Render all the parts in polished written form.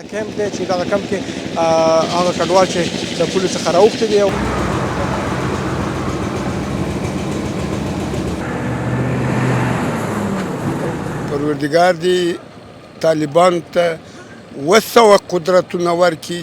کمپ دی چې دغه کمپ کې هغه کډوال چې د پولو څخه راوښتي دي. پروردګار دې طالبانو ته وسوه قدرتونه ورکړي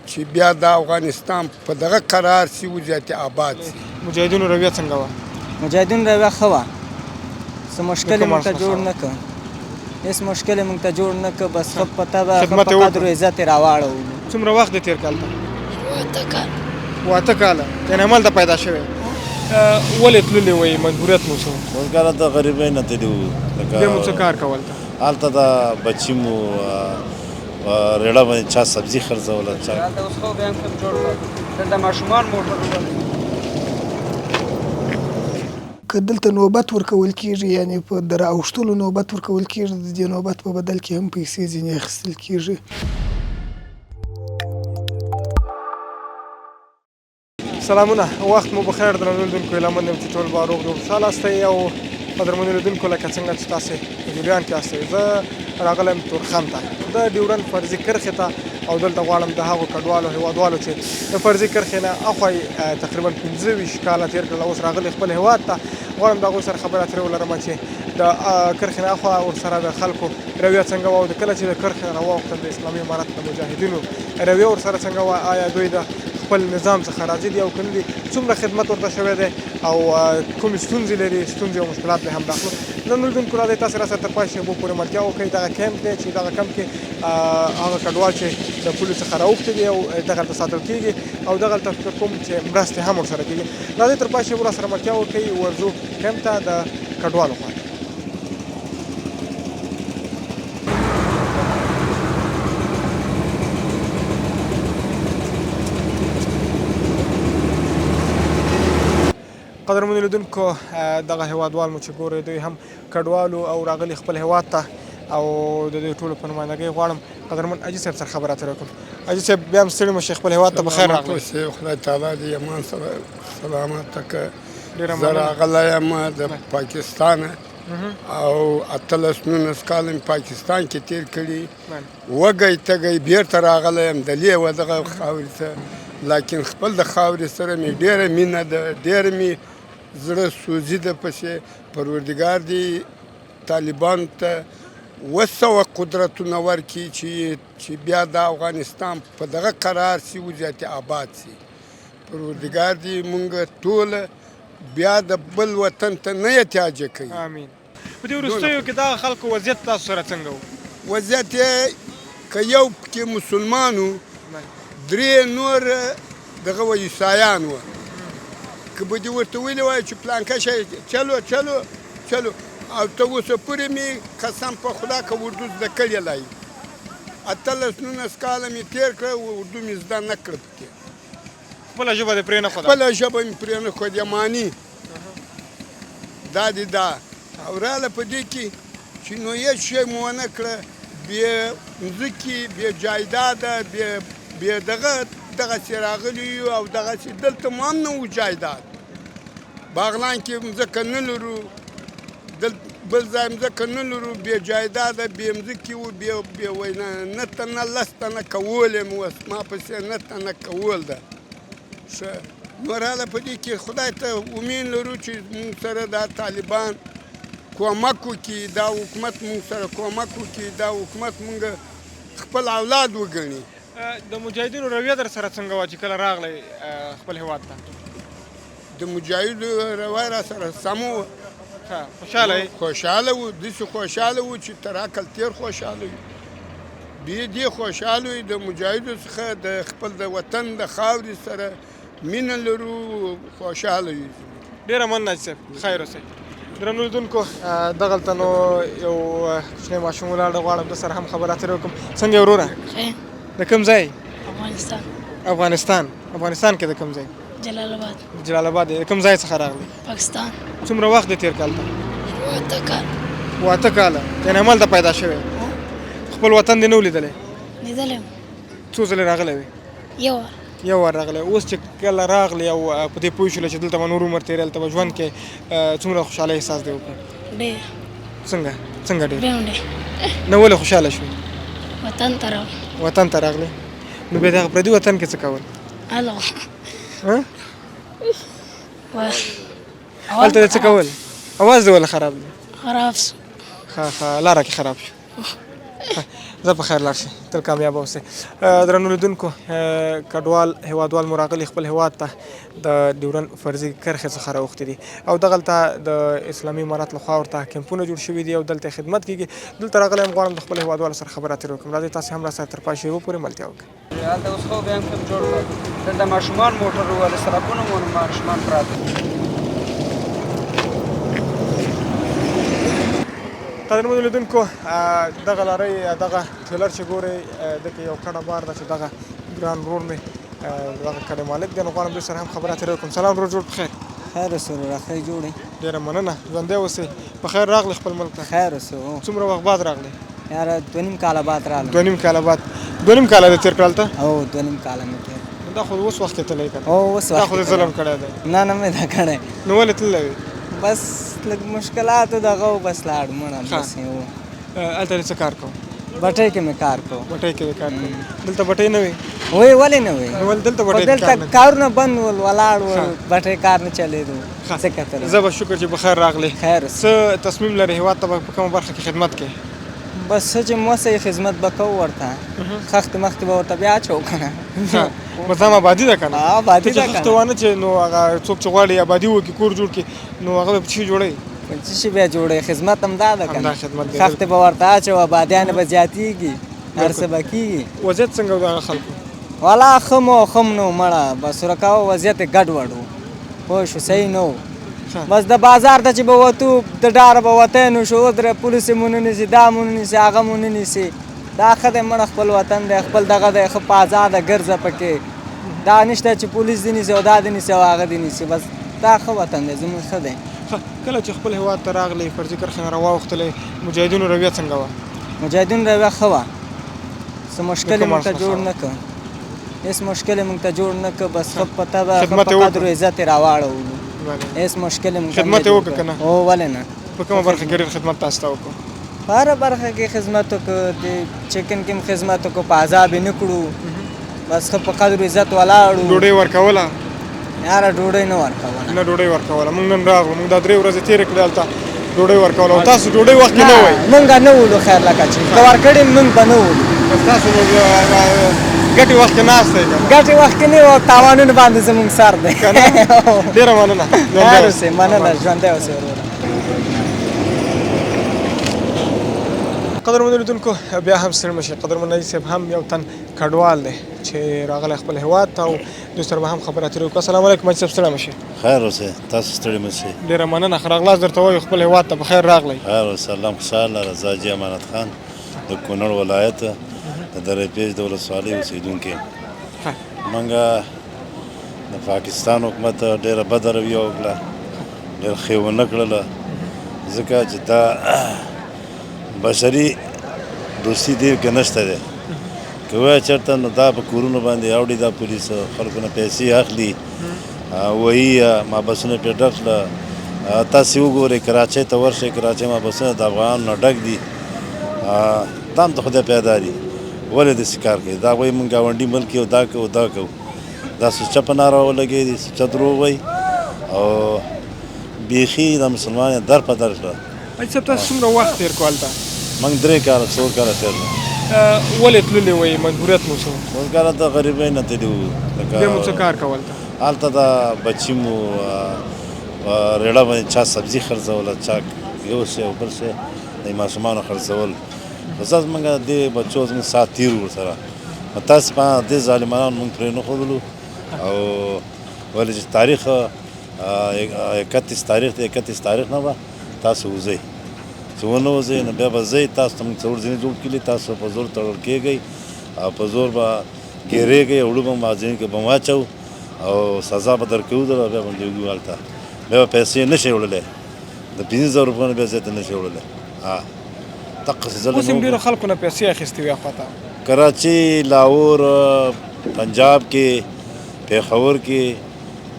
چې بیا د افغانستان په دغه قرار سي وضعیت آباد سي. مجاهدینو رویه څنګه وه؟ مجاهدینو رویه ښه وه، څه مشکل یې موږ ته جوړ نه کړ، هېڅ مشکل یې موږ ته جوړ نه کړ، بس ښه په طبع ښه په قدر و عزت یې راواړولو. څومره وخت دی تېر کال ته؟ 8 کاله. یعنې همالته پیدا شوی. ولې تللي وئ؟ مجبوریت مو څه و؟ روزګاره د غریبۍ نه تللي وو. بیا مو څه کار کول ته؟ هلته د بچي مو ریړه باندې چا سبزي خرڅوله، چا هلته اوس خو بیا هم کم جوړ کړل، دلته ماشومان موټر وړل. که دلته نوبت ورکول کېږي، یعنې په د راوښتلو نوبت ورکول کېږي، د دې نوبت په بدل کې هم پیسې ځینې اخیستل کېږي. سلامونه، وخت مو بخیر درنو لیدونکو. هیله مند یم چې ټول به روغ جوړ خوشحاله یاستئ او قدرمنو لیدونکو لکه څنګه چې تاسې په جریان کې یاستئ، زه راغلی یم تورخم ته د ډیورنډ فرضي کرښې ته او دلته غواړم د هغو کډوالو هېوادوالو چې د فرضي کرښې نه اخوا یې تقریبا 25 کاله تېر کړل، اوس راغلي خپل هېواد ته، غواړم د هغوی سره خبرې اترې ولرم چې د کرښې نه اخوا ورسره د خلکو رویه څنګه وه او د کله چې د کرښې نه راواوښتل د اسلامي امارت د مجاهدینو رویه ورسره څنګه وه، آیا دوی د خپل نظام څخه راضي دي او که نه دي، څومره خدمت ورته شوی دی او کومې ستونزې لري، ستونزې او مشکلات به هم داخلو. درنو لیدونکو راځئ تاسې راسره تر پای شېبو پورې ملتیا وکړئ. دغه کیمپ دی چې دغه کمپ کې هغه کډوال چې د پولو څخه راوښتي دي او دغلته ساتل کېږي او دغلته فکر کوم چې مرستې هم ورسره کېږي. راځئ تر پای شېبو راسره ملتیا وکړئ، ورځو کیمپ ته د کډوالو خوا ته. قدرمنو لیدونکو، دغه هېوادوال مو چې ګورئ دوی هم کډوالو او راغلي خپل هېواد ته او د دوی ټولو په نمایندګۍ غواړم قدرمن حاجي صاحب سره خبرې اترې وکړم. حاجي صاحب بیا هم ستړي مه شئ، خپل هېواد ته په خیر راغلئ. خدای تعالی دې امان سره سلامته کړه. ډېره زه راغلی یم د پاکستانه او 18-19 کال مې پاکستان کې تېر کړي، وږی تږی بېرته راغلی یم دلې و دغه خاورې ته، لیکن خپل د خاورې سره مې ډېره مینه ده، ډېره مې زړه سوزي ده پسې. پروردګار دې طالبانو ته وسوه قدرتونه ورکړي چې بیا د افغانستان په دغه قرار سي وضعیت آباد سي. پروردګار دې مونږ ټوله بیا د بل وطن ته نه احتیاجه کوي. امین. په دې وروستیو کې دغه خلکو وضعیت تاسو سره څنګه و؟ وضعیت یې که یو پکې مسلمان و، 3 نور دغه و عیسایان وه. که به دې ورته ویلي وای چې پلانکه شی چلو چلو چلو او ته اوسه پورې مې قسم په خدا که اردو زده کړېلی 18-19 کاله مې تېر کړه، اردو مې زده نه کړه پکې، خپله ژبه دې پرې نه ښوده؟ خپله ژبه مې پرې نه ښوده، یماني دا دې دا. او راله په دې کې چې نو هېڅ شی مو ونه کړه، بې مځکې، بې جایداده، بې دغسې راغلي یو او دغسې دلته مو هم نه و جایداد. باغلان کې مځکه نه لرو، بل ځای مځکه نه لرو، بې جایداده، بې مځکې وو، بې وینا نه تنه 10 تنه کول یم اوس ما پسې 9 تنه کول ده. ښه نو راله په دې کې خدای ته امید لرو چې مونږ سره دا طالبان کومک وکړي، دا حکومت مونږ سره کومک وکړي، دا حکومت مونږ خپل اولاد وګڼي. د مجاهدینو رویه در سره څنګه وه چې کله راغلی خپل هېواد ته؟ د مجاهدو رویه را سره سمه وه. خوشحاله یې؟ خوشحاله وو، داسې خوشحاله وو چې تر عقل تېر خوشحاله وي. بې دې خوشحاله وي د مجاهدو څخه د خپل د وطن د خاورې سره مینه لرو، خوشحاله وي. ډېره مننه حاجي صاحب، خیر اوسئ. درنو لیدونکو، دغلته نو یو کوچنی ماشوم ولاړ دی، غواړم د سره هم خبرې اترې وکړم. څنګه یې وروره؟ د کوم ځای؟ افغانستان. افغانستان کې د کوم ځای؟ جلال آباد. جلال آباد. د کوم ځای څخه راغلی؟ پاکستان. څومره وخت دی تېر کال ته؟ 8 کاله. یعنې همالته پیدا شوی، خپل وطن دې نه و لیدلی؟ لیدلی یم. څو ځلې راغلی وې؟ یو وار راغلی. اوس چې کله راغلی او په دې پوه شوله چې دلته به نور عمر تېری، هلته به ژوند کې څومره خوشحالۍ احساس دې وکړ؟ ډېر. څنګه ډېر؟ ډېر. نه ولې خوشحاله شوې؟ وطن ته راغلم. وطن ته راغلی نو بیا دغه پردي وطن کې څه کول الو ها هلته دې څه کول اواز دې ولې خراب دی خراب شو ښه لاره کې خراب شو زه په خیر لاړ شي تل کامیاب اوسئ درنو لیدونکو کډوال هیوادوال مو راغلي خپل هیواد ته د ډیورن فرضي کرښې څخه راوښتي دي او دغلته د اسلامي امارات لخوا ورته کیمپونه جوړ شوي دي او دلته خدمت کیږي دلته راغلی یم غواړم د خپل هیوادوالو سره خبرې اترې وکړم راځئ تاسې هم راسره تر پای شیبو پورې ملتیا وکړئ هلته اوس خو بیا هم کم جوړ کړل دلته ماشومان موټر ووهل سړکونه مو ماشومان پراته قدرمنو لیدونکو دغه لارۍ دغه ټریلر چې ګورئ دلته یو کډه بار ده چې دغه ګران ورور مې دغه کډې مالک دی نو غواړم دوی سره هم خبرې اترې وکړم سلام ورور جوړ په خیر خیر اوسه ورور ښه جوړې ډېره مننه ژوندی اوسئ په خیر راغلی خپل ملک ته خیر اوسه هو څومره وخت بعد راغلی یاره 2.5 کاله بعد رالم 2.5 کاله بعد 2.5 کاله دې تېر کړل ته او 2.5 کاله مې تېر دا خو اوس وخت کې تللی که او اوس دا وخت خو دې ظلم کړی دی نه مې دا کړی نو ولې تللی وې بس لږ مشکلاتو دغه و بس لاړم مړه ښه. بس یې و هلته دې څه کار کوو بټۍ کې مې کار کوو بټۍ کې دې کار کوو دلته بټۍ نه وي وای ولې نه وای نو ولې دلته خو بټۍ کې کار دلته نه کارونه بند ول ولاړ ول بټۍ کار نه چلېدو ښه. څه کتل زه به شکر چې بخیر راغلی خیر اوسه. څه تصمیم لري هېواد ته به په کومه برخه کې خدمت کوي بس څه چې موسه خدمت به کوو ورته خښتې مخکې به ورته بیا اچوو که نه بس دا آبادي ده که نه آبادي ده ته چې که خښته نه وانه چې نو هغه څوک چې غواړي آبادي وکړي کور جوړ کړي نو هغه به په څه جوړوي څه شي بیا جوړوي خدمت هم دا ده که همدا نه خدمت دی. خښتې به ورته اچوو آبادیانې به زیاتېږي هر څه به کېږي وضعیت څنګه و د هغه خلکو والا ښه مو ښه م نه و مړه بس ورکاوه وضعیت یې ګډوډ و پوه شو صحیح نه و بس د بازار ته چې به وتو د ډاره به وتی نو شو ودرې پولیس مو نه نیسي دا مو نه نیسي هغه مو نه نیسي دا ښه دی مړه خپل وطن دی خپل دغه دی ښه په ازاده ګرځه پکې دا نشته چې پولیس دې نیسي او دا دې نیسي او هغه دې نیسي بس دا ښه وطن دی زموږ ښه دی کله چې خپل هېواد ته راغلی فرضي کرښې نه راواوښتلی مجاهدینو رویه څنګه وه مجاهدین رویه ښه وه څه مشکل یې کومه موږ ته څخه جوړ وه؟ نه کړ هېڅ مشکل یې موږ ته جوړ نه کړ بس ښه په طبع ښه خدمت په یې قدر و وکړ؟ عزت یې راواړولو بله. هېڅ مشکل یې موږ ته خدمت نه یې جوړ وکړ کړ. که نه؟ هو ولې نه په کومه برخه کې ډېر خدمت تاسو ته وکړو په هره برخه کې خدمت وکړو د چکن کې هم خدمت وکړو په عذاب یې نه کړو بس ښه په قدر و عزت ولاړو ډوډۍ ورکوله یاره ډوډۍ نه ورکوله نه ډوډۍ ورکوله موږ نن راغلو موږ دا 3 ورځې تېرې کړې هلته ډوډۍ ورکوله او تاسو ډوډۍ وخت کې نه وئ مونږ نه ولو خیر لکه چې که ورکړې مونږ به نه ولو بس تاسو ګټې وخت کې ناست دی که نه ګټې وخت کې نه وو تاوانونه باندې زمونږ سر دی که نه ډېره مننه ژوندی خیر اوسئ. اوسې مننه ژوندی اوسې وروره قدرمنو لیدونکو بیا هم ستړي مه شئ قدرمن نجیب صاحب هم یو تن کډوال دی چې راغلی خپل هېواد ته او دوی سره به هم خبرې اترې وکړو السلام علیکم نجیب صاحب ستړی مه شئ خیر اوسئ تاسو ستړي مه شئ ډېره مننه ښه راغلاست درته وایو خپل هېواد ته په خیر راغلی خیر اوسئ الله مو خوشحاله رضا جي امانت خان د کونړ ولایت د درې پیج د ولسوالۍ اوسېدونکی موږ د پاکستان حکومت ډېره بده رویه وکړه ډېر ښې ونه کړله ځکه چې دا بشري دوستي دې کې نشته دی که وایه چېرته نو دا په کورونو باندې اوړي دا پولیس خلکو نه پیسې اخلي وایي ما بسونه پرې ډک کړه تاسې وګورئ کراچۍ ته ورشئ کراچۍ ما بسونه د افغانانو نه ډک دي دا هم د خدای پیدا دي ولې داسې کار کوي دا وایي موږ ګاونډي ملک یو دا کوو دا کوو دا سوچه په ناره ولګېدي سوچه دروغ وایي او بیخي د مسلمان یې در په در کړه حاجي صاحب تاسو څومره وخت تېر کړو هلته موږ 3 کاله 4 کاله تېر کړه ولې تللي وایي مجبوریت مو څه و؟ 4 کاله د غریبۍ نه تللي وو بیا مو څه کار کول ته هلته د بچي مو ریړه باندې چا سبزي خرڅوله چا یو شی او بل شی د ماشومانو خرڅول بس موږ دې بچو زموږ سات تېر ورسره تاسې په دې ظالمانو موږ پرې نه ښودلو او ولې چې تاریخ 31 تاریخ دی 31 تاریخ نه به تاسو وځئ چې ونه وځئ نو بیا به ځئ تاسو ته موږ څلور ځینې جوړ کړي تاسو په زور تړل کېږئ او په زور به ګېرېږئ اوړه به مغازین کې به واچو او سزا به درکوو بیا به لېږدو هلته بیا به پیسې نه شئ وړلی د 15,000 روپیو نه بیا زیاته نه شئ وړلی دقسې ظلم اوس هم ډېرو خلکو نه پیسې اخیستې وي اخواته کراچي لاهور پنجاب کې پېښور کې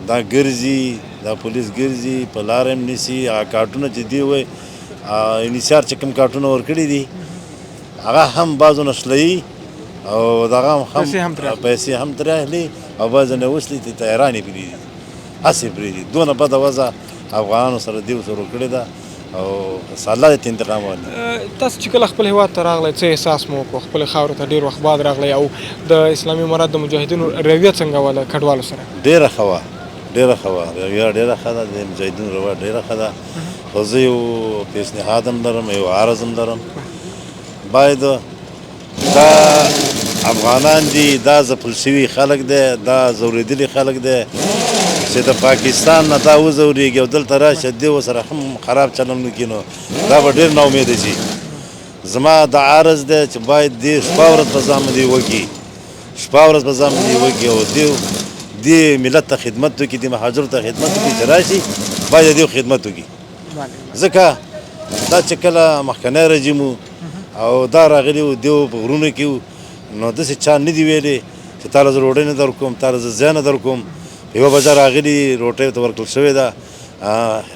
دا ګرځي دا پولیس ګرځي په لاره هم نیسي هغه کارټونه چې دي وایي انحصار چې کوم کارټونه ورکړي دي هغه هم بعضو نښلوي او دغه هم پیسې هم ترې اخلي او بعضې نه وسلې ته طیران یې پرېږدي هسې پرېږدي دونه بده وضع افغانانو سره دې ورسره کړې ده او الله دې ته انتقام واخلي. تاسو چې کله خپل هېواد ته راغلی څه احساس مو وکړو خپلې خاورې ته ډېر وخت بعد راغلی او د اسلامي امارت د مجاهدینو رویه څنګه وه له کډوالو سره؟ ډېره ښه وه رویه ډېره ښه ده د مجاهدینو رویه ډېره ښه ده خو زه یو پیشنهاد هم لرم یو عرض هم لرم باید دا افغانان دي دا ځپل شوي خلک دی دا ځورېدلي خلک دی چې د پاکستان نه دا وځورېږي او دلته راشه دې ورسره هم خراب چلند وکړي نو دا به ډېر ناامیده شي. زما دا عرض دی چې باید دې شپه ورځ په ځان باندې وکړي او دې ملت ته خدمت وکړي دې مهاجرو ته خدمت وکړي چې راشي باید دې خدمت وکړي ځکه دا چې کله مخکنی رژیم او دا راغلي وو دیو په غرونو کې وو نو داسې چا نه دي ویلې چې تا له زه ډوډۍ نه در کوم تا له زه ځای نه در کوم یوه بجه راغلي روټۍ ورته ورکړل شوې ده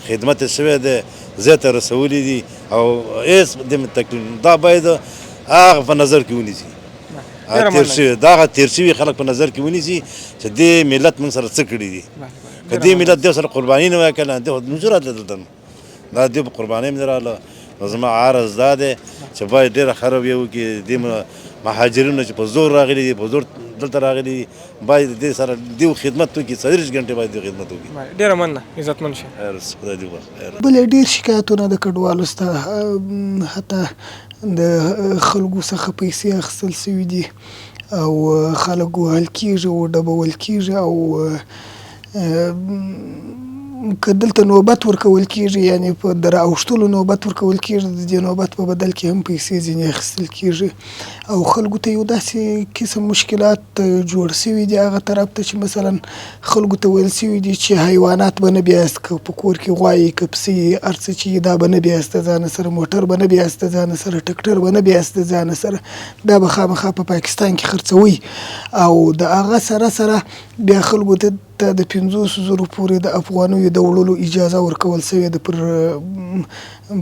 خدمت یې شوی دی ځای ته رسولي دي او هېڅ دې تکلیف دا باید هغه په نظر کې ونیسي دغه تېر شوي خلک په نظر کې ونیسي چې دې ملت موږ سره څه کړي دي که دې ملت دې سره قرباني نه وای کړې دې موږ راتله دلته دا دې په قربانۍ مې راغله نو زما عرض دا دی چې باید ډېره ښه رویه وکړي دې مهاجرینو چې په زور راغلي دي په زور دلته راغلي دي باید دې سره دې خدمت وکړي 24 غنټې باید دې خدمت وکړي. ډېره مننه عزتمن شي. خدای دې وبخښي. بل ډېر شکایتونه د کډوالو سته حتی د خلکو څخه پیسې اخیستل سوي دي او خلک وهل کېږي او ډبول کېږي او که دلته نوبت ورکول کېږي یعنې په د رااوښتلو نوبت ورکول کېږي د دې نوبت په بدل کې هم پیسې ځینې اخیستل کېږي او خلکو ته یو داسې قسم مشکلات جوړ سوي دي هغه طرف ته چې مثلا خلکو ته ویل سوي دي چې حیوانات به نه بیاست که په کور کې غوا که پسې هر څه چې دا به نه بیاست ځان سره موټر به نه بیاست ځان سره ټکټر به نه بیاست ځان سره دا به خامخا په پاکستان کې خرڅوي او د هغه سره بیا خلکو ته د 500,000 پورې د افغانیو د وړلو اجازه ورکول سوې ده پر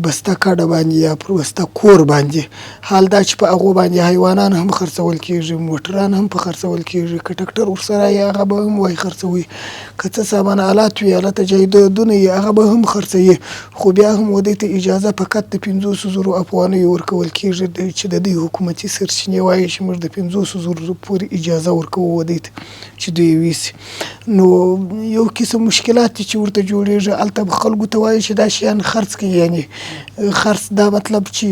بسته کډه باندې یا پر بسته کور باندې حال دا چې په هغو باندې حیوانان هم خرڅول کېږي موټران هم په خرڅول کېږي که ټکټر ورسره یې هغه به هم وایي خرڅوي که څه سامان آلات وي هلته جایدادونه یې هغه به هم خرڅوي خو بیا هم ودې ته اجازه فقط د 500,000 افغانیو ورکول کېږي چې د دوی حکومتي سرچینې وایي چې موږ د 500,000 پورې اجازه ورکوو ودې ته چې دوی ویسي نو یو قسم مشکلات چې ورته جوړېږي هلته به خلکو ته وایي چې دا شیان خرڅ کړي یعنې خرڅ دا مطلب چې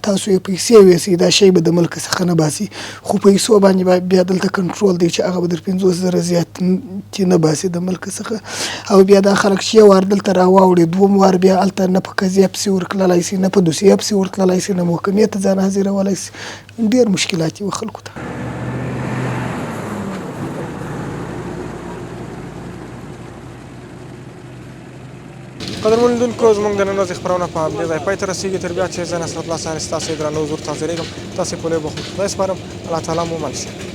تاسو یې پیسې ویسئ دا شی به د ملک څخه نه باسي خو پیسو باندې بیا دلته کنټرول دی چې هغه به در 50,000 زیات نه باسي د ملک څخه او بیا دا خلک چې یو وار دلته راواوړي دوم وار بیا هلته نه په قضیه پسې ورتللی سي نه په دوسیه پسې ورتللی سي نه محکمې ته ځان حاضرولی سي ډېر مشکلات یې خلکو ته. قدرمن لیدونکو زموږ د نن ورځې خپرونه په همدې ځای پای ته رسېږي تر بیا چې زه نصرالله صالح ستاسو درنو حضور ته حاضرېږم تاسې پولې بخو خدای سپارم الله تعالی مو مل شي.